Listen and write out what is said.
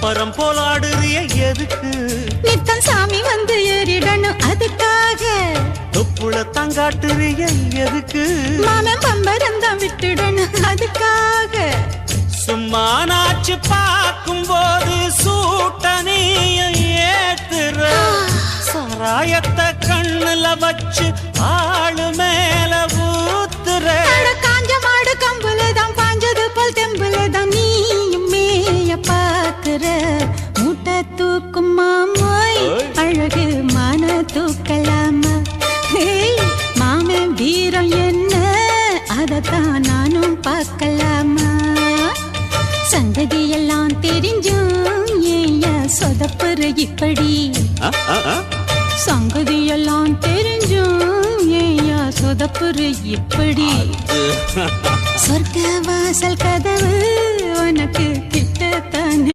பம்பரம் போலாடுறிய எதுக்கு? நித்தம் சாமி வந்து ஏறிடணும் அதுக்காக. தொப்புள தங்காட்டுறிய எதுக்கு? மாமன் பம்பரம் தான் விட்டுடணும் அதுக்காக. சும்மா நாச்சு பார்க்கும் போது சூட்டனைய ஏத்துற, சாராயத்தை கண்ணுல வச்சு ஆளு மேல ஊத்துற. காஞ்ச மாடு கம்புலதான் பாஞ்சது போல் தெம்புலதான் நீயும் மேய பாக்குற. மூட்டை தூக்கும் மாமாய் அழகு மான தூக்கலாமா? மாமன் வீரம் என்ன அதத்தான் நானும் பார்க்கலாமா? சங்கதியெல்லாம் தெரிஞ்சும் ஏயா சொதப்புற இப்படி? சங்கதியெல்லாம் தெரிஞ்சும் ஏயா சொதப்புற இப்படி? சொர்க்க வாசல் கதவு உனக்கு